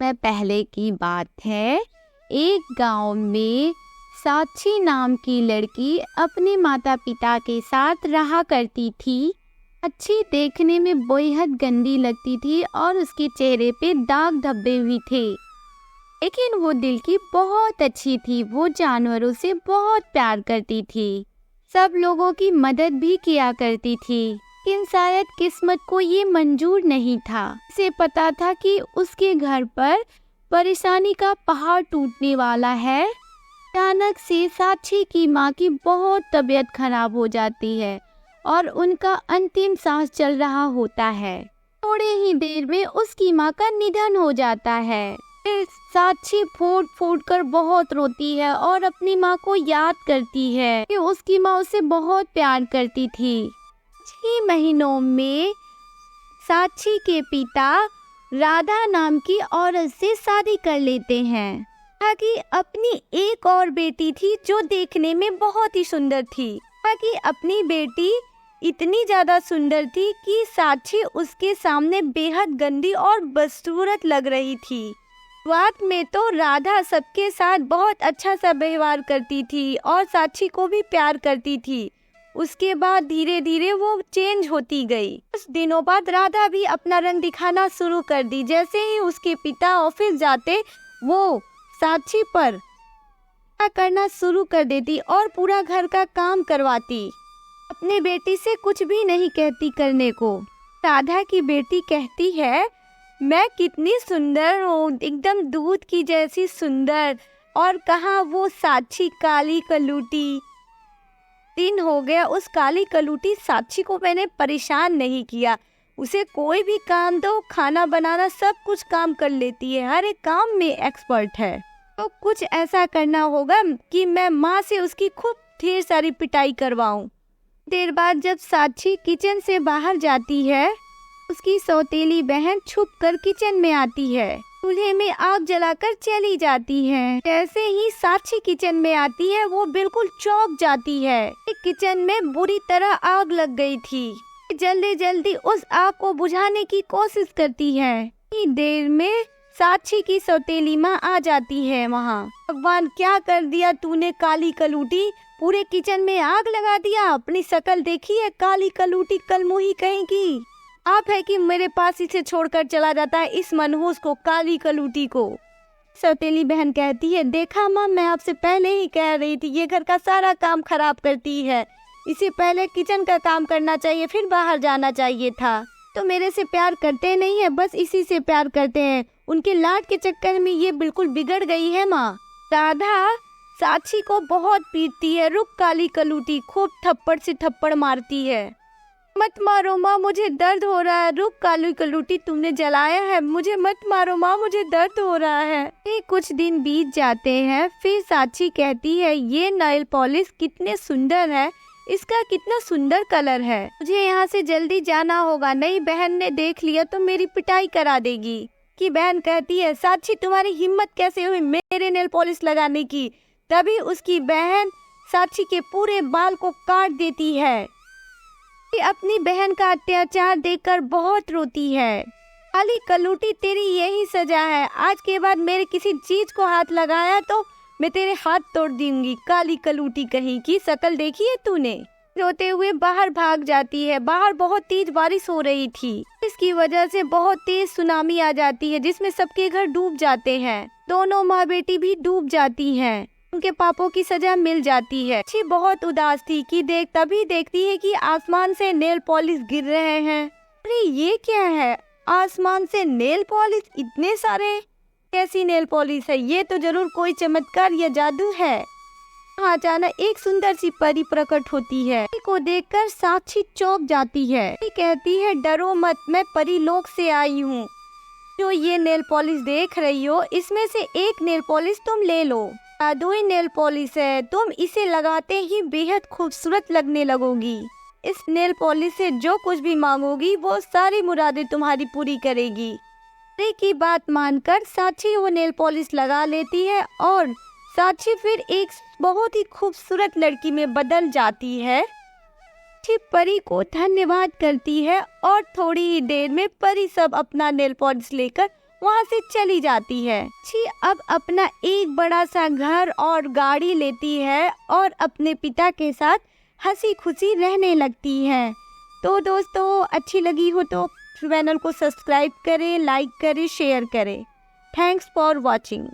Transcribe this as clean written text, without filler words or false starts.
में पहले की बात है। एक गांव में साक्षी नाम की लड़की अपने माता पिता के साथ रहा करती थी। अच्छी देखने में बेहद गंदी लगती थी और उसके चेहरे पे दाग धब्बे भी थे, लेकिन वो दिल की बहुत अच्छी थी। वो जानवरों से बहुत प्यार करती थी, सब लोगों की मदद भी किया करती थी। लेकिन शायद किस्मत को ये मंजूर नहीं था। उसे पता था कि उसके घर पर परेशानी का पहाड़ टूटने वाला है। अचानक से साक्षी की माँ की बहुत तबीयत खराब हो जाती है और उनका अंतिम सांस चल रहा होता है। थोड़े ही देर में उसकी माँ का निधन हो जाता है। फिर साक्षी फूट फूट कर बहुत रोती है और अपनी माँ को याद करती है कि उसकी माँ उसे बहुत प्यार करती थी। 6 महीनों में साक्षी के पिता राधा नाम की औरत से शादी कर लेते हैं। ताकि अपनी एक और बेटी थी जो देखने में बहुत ही सुंदर थी। ताकि अपनी बेटी इतनी ज्यादा सुंदर थी कि साक्षी उसके सामने बेहद गंदी और बदसूरत लग रही थी। शुरुआत में तो राधा सबके साथ बहुत अच्छा सा व्यवहार करती थी और साक्षी को भी प्यार करती थी। उसके बाद धीरे धीरे वो चेंज होती गई। कुछ दिनों बाद राधा भी अपना रंग दिखाना शुरू कर दी। जैसे ही उसके पिता ऑफिस जाते, वो साक्षी पर करना शुरू कर देती और पूरा घर का काम करवाती। अपने बेटी से कुछ भी नहीं कहती करने को। राधा की बेटी कहती है, मैं कितनी सुंदर हूँ, एकदम दूध की जैसी सुंदर। और कहाँ वो साक्षी काली कलूटी। दिन हो गया, उस काली कलूटी साक्षी को मैंने परेशान नहीं किया। उसे कोई भी काम दो, खाना बनाना, सब कुछ काम कर लेती है, हर एक काम में एक्सपर्ट है। तो कुछ ऐसा करना होगा कि मैं माँ से उसकी खूब ढेर सारी पिटाई करवाऊं। देर बाद जब साक्षी किचन से बाहर जाती है, उसकी सौतेली बहन छुपकर किचन में आती है। चूल्हे में आग जलाकर चली जाती है। जैसे ही साक्षी किचन में आती है, वो बिल्कुल चौंक जाती है। किचन में बुरी तरह आग लग गई थी। जल्दी जल्दी उस आग को बुझाने की कोशिश करती है। इतनी देर में साक्षी की सौतेली माँ आ जाती है वहाँ। भगवान, क्या कर दिया तूने काली कलूटी, पूरे किचन में आग लगा दिया। अपनी शक्ल देखी है काली कलूटी, कलमुही कहेंगी। आप है कि मेरे पास इसे छोड़कर चला जाता है, इस मनहूस को, काली कलूटी को। सौतेली बहन कहती है, देखा माँ, मैं आपसे पहले ही कह रही थी, ये घर का सारा काम खराब करती है। इसे पहले किचन का काम करना चाहिए, फिर बाहर जाना चाहिए था। तो मेरे से प्यार करते नहीं है, बस इसी से प्यार करते हैं। उनके लाड के चक्कर में ये बिल्कुल बिगड़ गई है माँ। राधा साक्षी को बहुत पीटती है। रुक काली कलूटी, खूब थप्पड़ से थप्पड़ मारती है। मत मारो माँ, मुझे दर्द हो रहा है। रुक काली कलूटी, तुमने जलाया है, मुझे मत मारो माँ, मुझे दर्द हो रहा है। कुछ दिन बीत जाते हैं। फिर साक्षी कहती है, ये नेल पॉलिश कितने सुंदर है, इसका कितना सुंदर कलर है। मुझे यहाँ से जल्दी जाना होगा, नहीं बहन ने देख लिया तो मेरी पिटाई करा देगी। कि बहन कहती है, साक्षी तुम्हारी हिम्मत कैसे हुई मेरे नेल पॉलिश लगाने की। तभी उसकी बहन साक्षी के पूरे बाल को काट देती है। अपनी बहन का अत्याचार देखकर बहुत रोती है। काली कलूटी, तेरी यही सजा है। आज के बाद मेरे किसी चीज को हाथ लगाया तो मैं तेरे हाथ तोड़ दूंगी। काली कलूटी कहीं की, शकल देखी है तूने। रोते हुए बाहर भाग जाती है। बाहर बहुत तेज बारिश हो रही थी। इसकी वजह से बहुत तेज सुनामी आ जाती है, जिसमें सबके घर डूब जाते हैं। दोनों माँ बेटी भी डूब जाती हैं। उनके पापों की सजा मिल जाती है। अच्छी बहुत उदास थी कि तभी देखती है कि आसमान से नेल पॉलिश गिर रहे हैं। अरे ये क्या है, आसमान से नेल पॉलिश इतने सारे, कैसी नेल पॉलिश है ये? तो जरूर कोई चमत्कार या जादू है। अचानक एक सुंदर सी परी प्रकट होती है। को देखकर साक्षी चौंक जाती है। कहती है, डरो मत, मैं परी लोक से आई हूँ। जो ये नेल पॉलिश देख रही हो, इसमें से एक नेल पॉलिश तुम ले लो। जादुई नेल पॉलिश है, तुम इसे लगाते ही बेहद खूबसूरत लगने लगोगी। इस नेल पॉलिश से जो कुछ भी मांगोगी वो सारी मुरादें तुम्हारी पूरी करेगी। परी की बात मानकर साक्षी वो नेल पॉलिश लगा लेती है और साक्षी फिर एक बहुत ही खूबसूरत लड़की में बदल जाती है। परी को धन्यवाद करती है और थोड़ी ही देर में परी सब अपना नेल पॉलिश लेकर वहाँ से चली जाती है। अच्छी अब अपना एक बड़ा सा घर और गाड़ी लेती है और अपने पिता के साथ हंसी खुशी रहने लगती है। तो दोस्तों, अच्छी लगी हो तो चैनल को सब्सक्राइब करें, लाइक करें, शेयर करें। Thanks for watching.